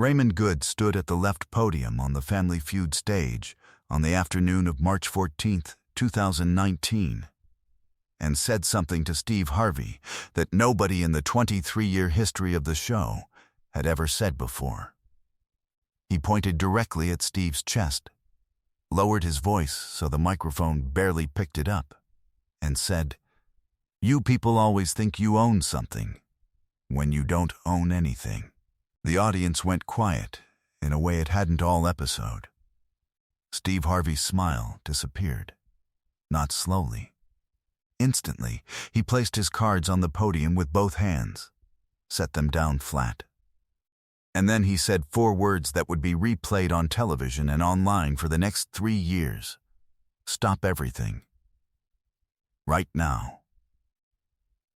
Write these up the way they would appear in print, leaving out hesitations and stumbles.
Raymond Good stood at the left podium on the Family Feud stage on the afternoon of March 14, 2019, and said something to Steve Harvey that nobody in the 23-year history of the show had ever said before. He pointed directly at Steve's chest, lowered his voice so the microphone barely picked it up, and said, "You people always think you own something, when you don't own anything." The audience went quiet in a way it hadn't all episode. Steve Harvey's smile disappeared, not slowly. Instantly, he placed his cards on the podium with both hands, set them down flat. And then he said 4 words that would be replayed on television and online for the next 3 years. Stop everything. Right now.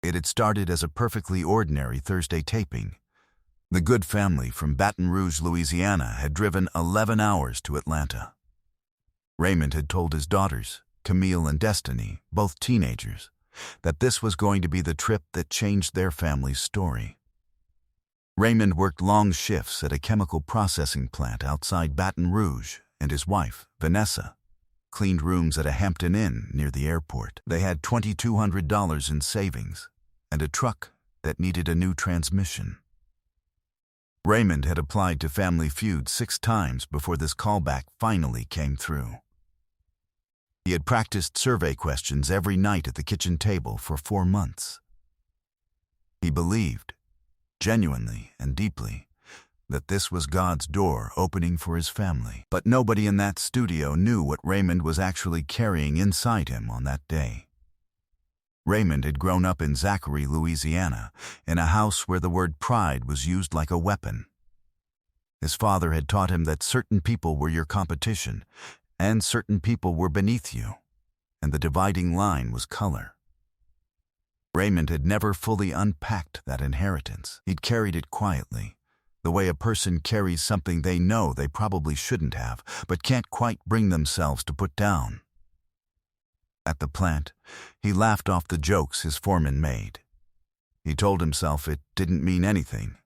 It had started as a perfectly ordinary Thursday taping. The Good family from Baton Rouge, Louisiana, had driven 11 hours to Atlanta. Raymond had told his daughters, Camille and Destiny, both teenagers, that this was going to be the trip that changed their family's story. Raymond worked long shifts at a chemical processing plant outside Baton Rouge, and his wife, Vanessa, cleaned rooms at a Hampton Inn near the airport. They had $2,200 in savings and a truck that needed a new transmission. Raymond had applied to Family Feud 6 times before this callback finally came through. He had practiced survey questions every night at the kitchen table for 4 months. He believed, genuinely and deeply, that this was God's door opening for his family. But nobody in that studio knew what Raymond was actually carrying inside him on that day. Raymond had grown up in Zachary, Louisiana, in a house where the word pride was used like a weapon. His father had taught him that certain people were your competition, and certain people were beneath you, and the dividing line was color. Raymond had never fully unpacked that inheritance. He'd carried it quietly, the way a person carries something they know they probably shouldn't have, but can't quite bring themselves to put down. At the plant, he laughed off the jokes his foreman made. He told himself it didn't mean anything.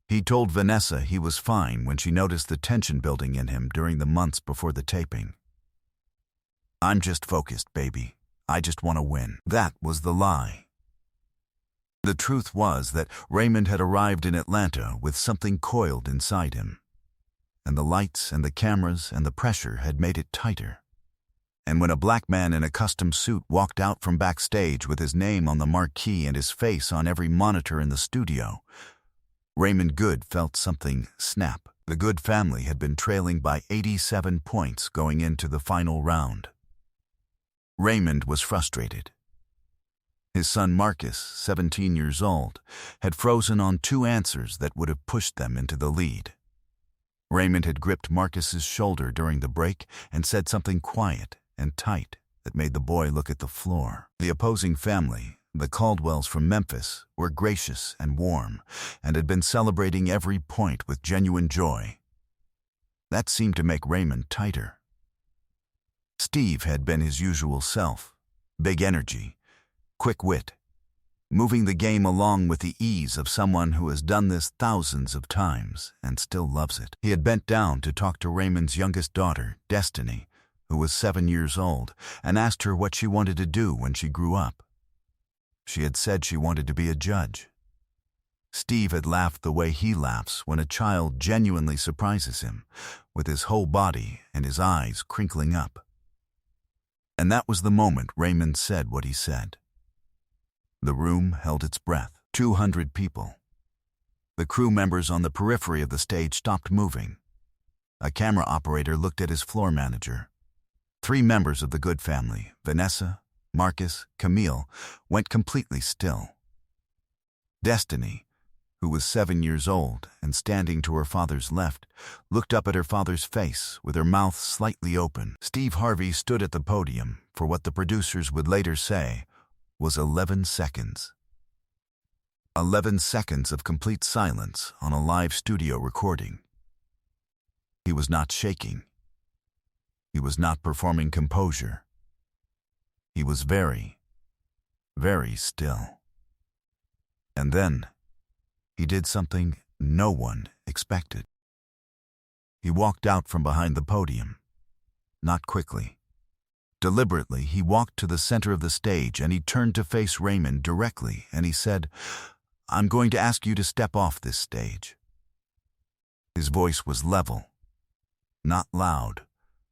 He told Vanessa he was fine when she noticed the tension building in him during the months before the taping. "I'm just focused, baby. I just want to win." That was the lie. The truth was that Raymond had arrived in Atlanta with something coiled inside him, and the lights and the cameras and the pressure had made it tighter. And when a black man in a custom suit walked out from backstage with his name on the marquee and his face on every monitor in the studio, Raymond Good felt something snap. The Good family had been trailing by 87 points going into the final round. Raymond was frustrated. His son Marcus, 17 years old, had frozen on 2 answers that would have pushed them into the lead. Raymond had gripped Marcus's shoulder during the break and said something quiet and tight that made the boy look at the floor. The opposing family, the Caldwells from Memphis, were gracious and warm and had been celebrating every point with genuine joy. That seemed to make Raymond tighter. Steve had been his usual self, big energy, quick wit, moving the game along with the ease of someone who has done this thousands of times and still loves it. He had bent down to talk to Raymond's youngest daughter, Destiny, who was 7 years old, and asked her what she wanted to do when she grew up. She had said she wanted to be a judge. Steve had laughed the way he laughs when a child genuinely surprises him, with his whole body and his eyes crinkling up. And that was the moment Raymond said what he said. The room held its breath. 200 people. The crew members on the periphery of the stage stopped moving. A camera operator looked at his floor manager. 3 members of the Good family, Vanessa, Marcus, Camille, went completely still. Destiny, who was 7 years old and standing to her father's left, looked up at her father's face with her mouth slightly open. Steve Harvey stood at the podium for what the producers would later say was 11 seconds. 11 seconds of complete silence on a live studio recording. He was not shaking. He was not performing composure. He was very, very still. And then he did something no one expected. He walked out from behind the podium. Not quickly. Deliberately, he walked to the center of the stage and he turned to face Raymond directly and he said, "I'm going to ask you to step off this stage." His voice was level, not loud,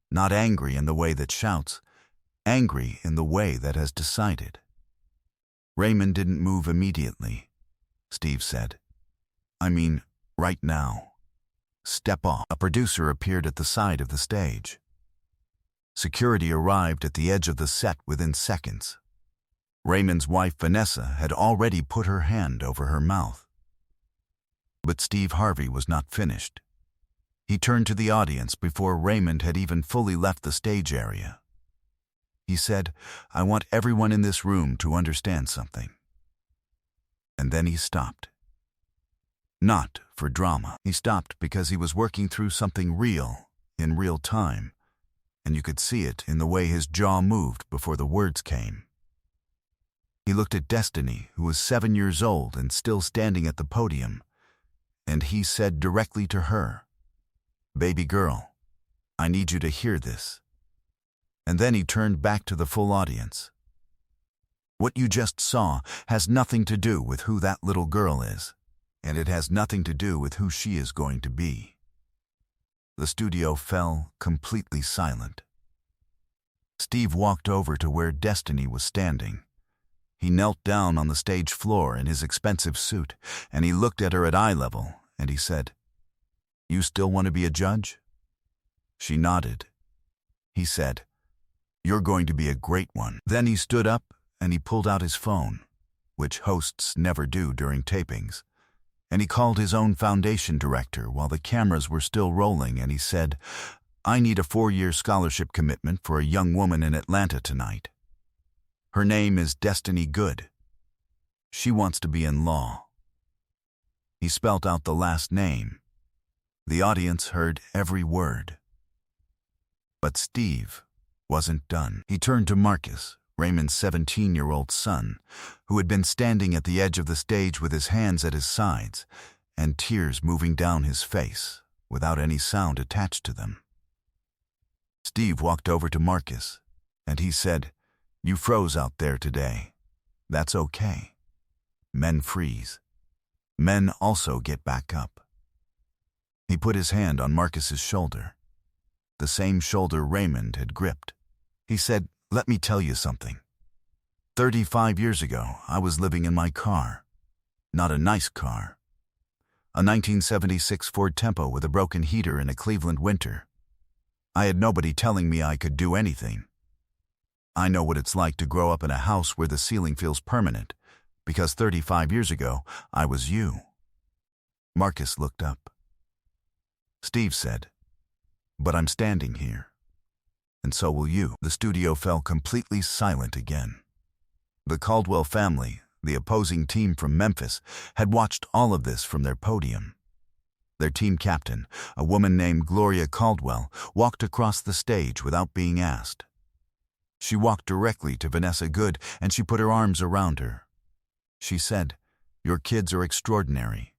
not angry in the way that shouts, angry in the way that has decided. Raymond didn't move immediately. Steve said, "I mean, right now. Step off." A producer appeared at the side of the stage. Security arrived at the edge of the set within seconds. Raymond's wife, Vanessa, had already put her hand over her mouth. But Steve Harvey was not finished. He turned to the audience before Raymond had even fully left the stage area. He said, "I want everyone in this room to understand something." And then he stopped. Not for drama. He stopped because he was working through something real, in real time, and you could see it in the way his jaw moved before the words came. He looked at Destiny, who was 7 years old and still standing at the podium, and he said directly to her, "Baby girl, I need you to hear this." And then he turned back to the full audience. "What you just saw has nothing to do with who that little girl is, and it has nothing to do with who she is going to be." The studio fell completely silent. Steve walked over to where Destiny was standing. He knelt down on the stage floor in his expensive suit, and he looked at her at eye level, and he said, "You still want to be a judge?" She nodded. He said, "You're going to be a great one." Then he stood up and he pulled out his phone, which hosts never do during tapings, and he called his own foundation director while the cameras were still rolling, and he said, "I need a 4-year scholarship commitment for a young woman in Atlanta tonight. Her name is Destiny Good. She wants to be in law." He spelt out the last name. The audience heard every word. But Steve wasn't done. He turned to Marcus, Raymond's 17-year-old son, who had been standing at the edge of the stage with his hands at his sides and tears moving down his face without any sound attached to them. Steve walked over to Marcus, and he said, "You froze out there today. That's okay. Men freeze. Men also get back up." He put his hand on Marcus's shoulder, the same shoulder Raymond had gripped. He said, "Let me tell you something. 35 years ago, I was living in my car. Not a nice car. A 1976 Ford Tempo with a broken heater in a Cleveland winter. I had nobody telling me I could do anything. I know what it's like to grow up in a house where the ceiling feels permanent, because 35 years ago, I was you." Marcus looked up. Steve said, "But I'm standing here. And so will you." The studio fell completely silent again. The Caldwell family, the opposing team from Memphis, had watched all of this from their podium. Their team captain, a woman named Gloria Caldwell, walked across the stage without being asked. She walked directly to Vanessa Good and she put her arms around her. She said, "Your kids are extraordinary."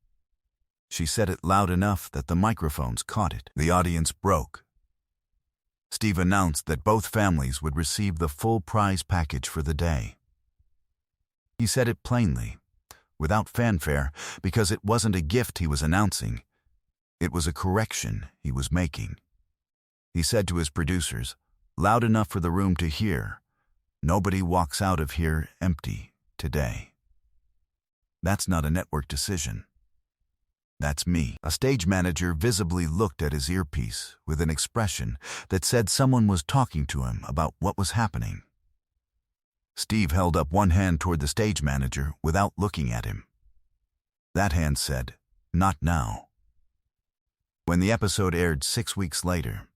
She said it loud enough that the microphones caught it. The audience broke. Steve announced that both families would receive the full prize package for the day. He said it plainly, without fanfare, because it wasn't a gift he was announcing. It was a correction he was making. He said to his producers, loud enough for the room to hear, "Nobody walks out of here empty today." That's not a network decision. That's me. A stage manager visibly looked at his earpiece with an expression that said someone was talking to him about what was happening. Steve held up one hand toward the stage manager without looking at him. That hand said, "Not now." When the episode aired 6 weeks later,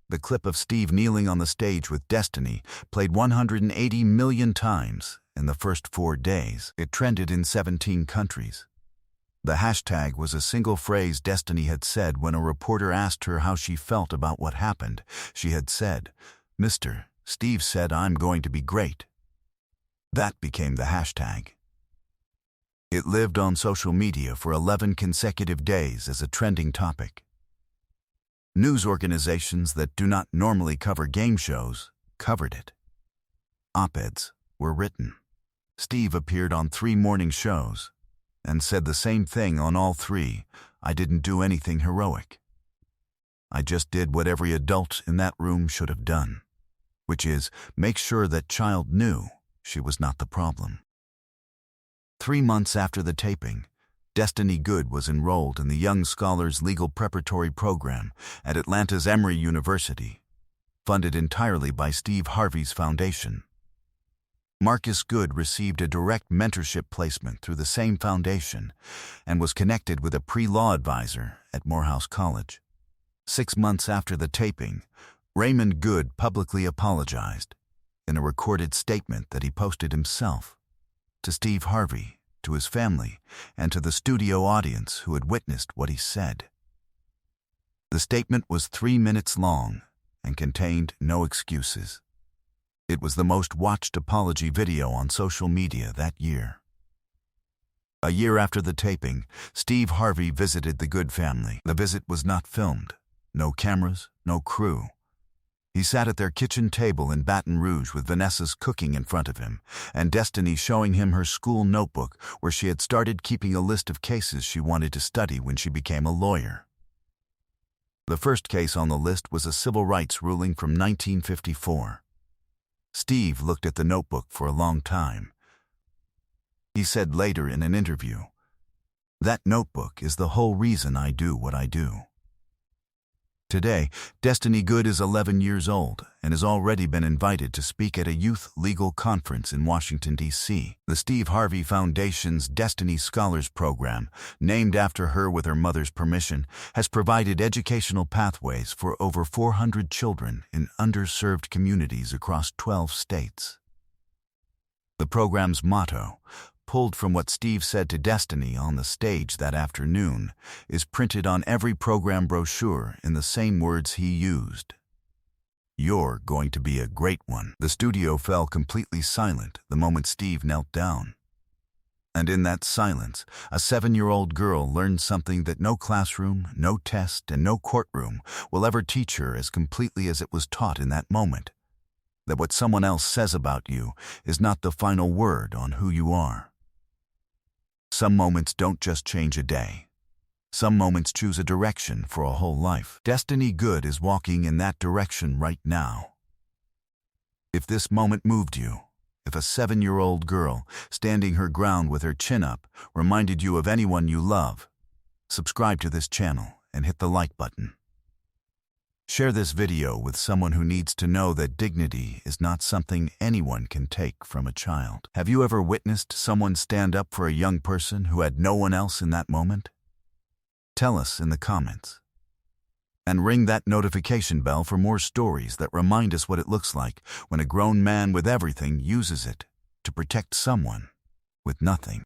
the clip of Steve kneeling on the stage with Destiny played 180 million times in the first 4 days. It trended in 17 countries. The hashtag was a single phrase Destiny had said when a reporter asked her how she felt about what happened. She had said, "Mr. Steve said I'm going to be great." That became the hashtag. It lived on social media for 11 consecutive days as a trending topic. News organizations that do not normally cover game shows covered it. Op-eds were written. Steve appeared on 3 morning shows and said the same thing on all 3. I didn't do anything heroic. I just did what every adult in that room should have done, which is make sure that child knew she was not the problem. 3 months after the taping, Destiny Good was enrolled in the Young Scholars Legal Preparatory Program at Atlanta's Emory University, funded entirely by Steve Harvey's foundation. Marcus Good received a direct mentorship placement through the same foundation and was connected with a pre-law advisor at Morehouse College. 6 months after the taping, Raymond Good publicly apologized in a recorded statement that he posted himself to Steve Harvey, to his family, and to the studio audience who had witnessed what he said. The statement was 3 minutes long and contained no excuses. It was the most watched apology video on social media that year. A year after the taping, Steve Harvey visited the Good family. The visit was not filmed. No cameras, no crew. He sat at their kitchen table in Baton Rouge with Vanessa's cooking in front of him, and Destiny showing him her school notebook where she had started keeping a list of cases she wanted to study when she became a lawyer. The first case on the list was a civil rights ruling from 1954. Steve looked at the notebook for a long time. He said later in an interview, "That notebook is the whole reason I do what I do." Today, Destiny Good is 11 years old and has already been invited to speak at a youth legal conference in Washington, D.C. The Steve Harvey Foundation's Destiny Scholars Program, named after her with her mother's permission, has provided educational pathways for over 400 children in underserved communities across 12 states. The program's motto, pulled from what Steve said to Destiny on the stage that afternoon, is printed on every program brochure in the same words he used. "You're going to be a great one." The studio fell completely silent the moment Steve knelt down. And in that silence, a 7-year-old girl learned something that no classroom, no test, and no courtroom will ever teach her as completely as it was taught in that moment. That what someone else says about you is not the final word on who you are. Some moments don't just change a day. Some moments choose a direction for a whole life. Destiny Good is walking in that direction right now. If this moment moved you, if a 7-year-old girl standing her ground with her chin up reminded you of anyone you love, subscribe to this channel and hit the like button. Share this video with someone who needs to know that dignity is not something anyone can take from a child. Have you ever witnessed someone stand up for a young person who had no one else in that moment? Tell us in the comments. And ring that notification bell for more stories that remind us what it looks like when a grown man with everything uses it to protect someone with nothing.